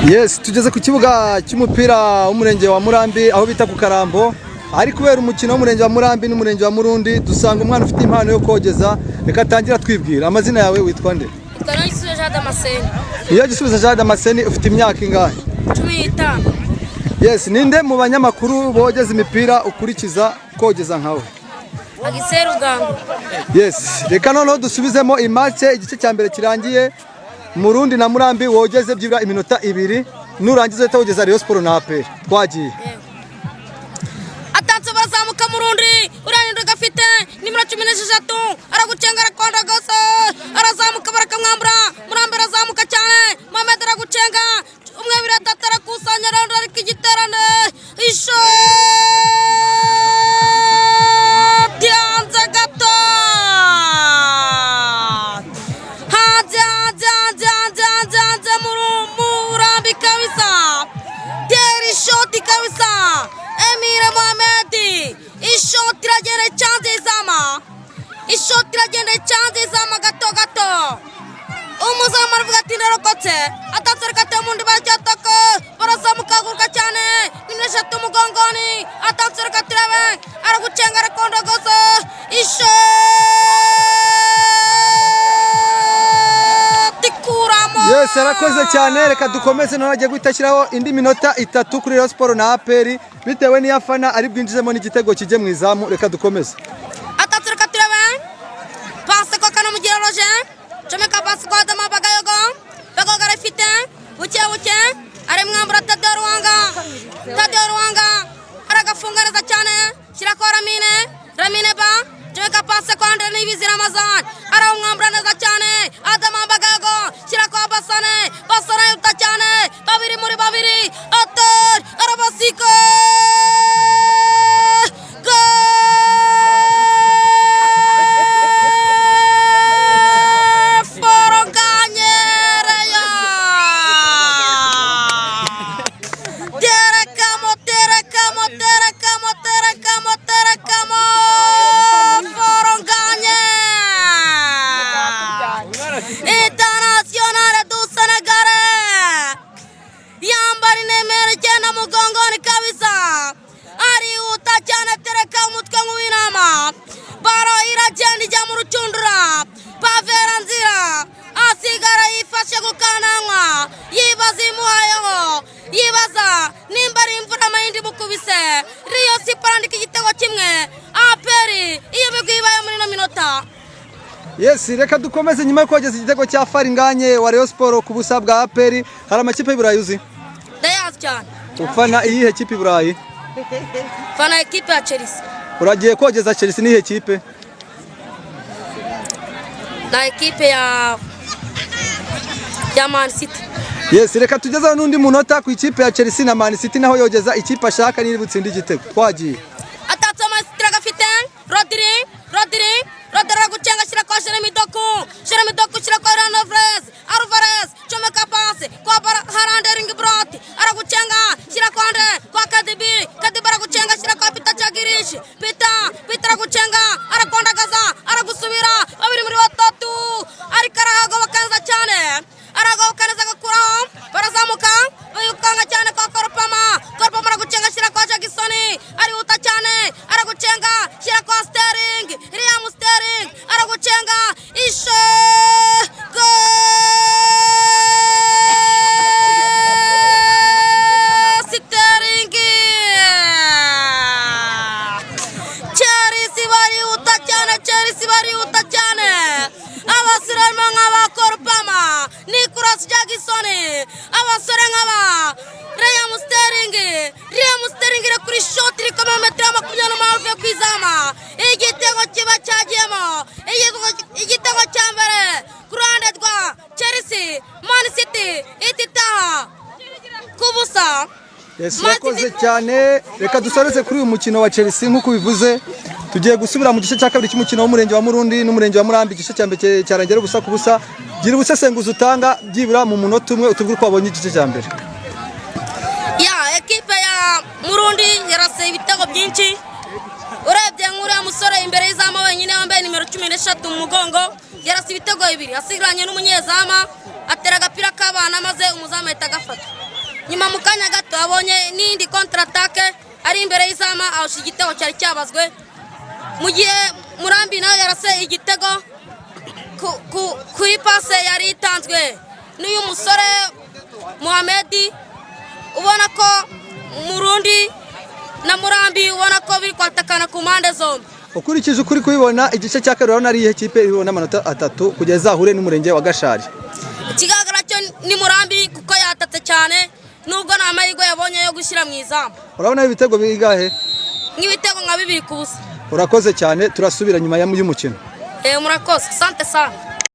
Yes, tugeze ku kibuga cy'umupira w'umurenge wa Murambi aho bita ku Karambo. Ari kubera umukino w'umurenge wa Murambi n'umurenge wa Murundi, dusanga umwana ufite impano yo kogeza. Reka tangira twibwira amazina yawe, witwa nde? Gisubizo Jean Damascene. Iyo Gisubizo Jean Damascene ufite imyaka ingahe? 15. Yes, ninde mu banyamakuru bogeza imipira ukurikiza kogeza nkawe? Agiseru Gango. Yes, reka noneho dusubizemo imace igice cya mbere kirangiye. Murundi na Murambi wogeze byibura iminota 2, nurangiza uhita wogeza Rayon Sport na APR. Twagiye. Atatse bazamuka Murundi, uraninde gafite nimero 16, aragucenga arakonda gose, arazamuka barakamwambura, Murambi arazamuka cyane, Mohamed aragucenga, umwe biratatara kusanya rando ariko igiterane. Isho! Dianza gato! Murambi kabisa. Teri shoti kabisa. Emire Mohamed. Ishoti ragende chanze zama. Ishoti ragende chanze zama gato gato. Umuzamu aravuga ati narokotse. Atatsere kate mundi bacyataka. Barazamuka guruka cyane. Nimwe shatu mugongoni. Atatsere katrebe. Aragucenga arakonda gose. Isho! Yes, arakoze cyane. Reka dukomeze none agiye guhitashiraho indi minota 3 kuri Rayon Sport na APR bitewe ni yafana ari bwinjizemo n'igitego kije mu izamu. Reka dukomeze. Atatureka turebe. Passe kwa kana mugira Roger. Chomeka passe kwa Adama Bagayogo. Bagayogo arafite. Buke ari mwambura Tadeo Ruwanga. Aragafunga neza cyane. Shira kwa Ramine ba. Chomeka passe kwa Andre Nibizi Ramazan. Arawumwambura neza cyane. Adama Bagayogo. Shira kwa Basane yuta cyane. Babiri muri babiri. Atar arabasiko. Yes, reka dukomeze nyuma yo kogeza igitego cya Faringanye wa Rayon Sport ku busa bwa APR. Hari amakipe y'Iburayi uzi? Dayaz cyane. Ufana iyihe kipe y'Iburayi? Fana ekipe ya Chelsea. Uragiye kogeza Chelsea nihe kipe? Na ekipe ya Man City. Yes, reka tugezaho n'undi munota ku ikipe ya Chelsea na Man City naho yogeza ikipe ashaka niri butsindi igitego. Twagiye. Atatse Maestro gafite Rodri aragucenga shira kwa Jeremy Doku shira kwa Alvarez chomeka pase kwa Harande Ringbrot aragucenga shira kwa Ande kwa KDB aragucenga shira kwa Peter Chagirish Peter aragucenga arakonda gaza aragusubira babiri muri batatu arikarago bakanza cyane aragokaneza gakura barazamuka bayukanga cyane kwa Korpama aragucenga shira kwa Jackson ari uta cyane aragucenga shira kwa Sterling aragucenga Isho Sterling Chelsea bari uta cyane abasore nk'aba Korpama Nicolas Jackson abasore nk'aba Raheem Sterling kuri shot iri kama metero 20 kwizama igitego kiba cyagiyemo igitego cya mbere ku ruhande rwa Chelsea Man City ititaha kubusa. Yes, yakoze cyane. Reka dusoreze kuri uyu mukino wa Chelsea nkuko bivuze. Tugiye gusubira mu gice cya kabiri cy'umukino w'umurenge wa Murundi n'umurenge wa Murambi. Igice cya mbere cyarangera ubusa ku busa. Gira ubusesenguzi utanga byibura mu munota umwe utubwira ko wabonye igice cya mbere. Ekipe ya Murundi yarase ibitego byinshi. Urebye nk'uriya musore imbere y'izama wenyine wambaye nimero 13 mu mugongo yarasi ibitego 2 asigiranye n'umunyezama atera agapira k'abana maze umuzamu ahita agafata. nyuma mu kanya gato abonye n'indi contre attaque ari imbere y'izama awusha igitego cyari cyabazwe mu gihe Murambi nawe yarase igitego ku ipase yari itanzwe n'uyu musore Mohamed ubona ko Murundi na Murambi ubona ko biri kwatakana ku mpande zombi. Ukurikije ukuri kubibona igice cya kabiri urabona ari ihe kipe ibona amanota 3 kugeza ahure n'umurenge wa Gashari. Ikigaragara cyo ni Murambi kuko yatatse cyane nubwo nta mahirwe yabonye yo gushyira mu izamu. Urabona ibitego bigahe? Nk'ibitego nka 2 ku busa. Urakoze cyane turasubira nyuma y'umukino. Murakoze, asante sana.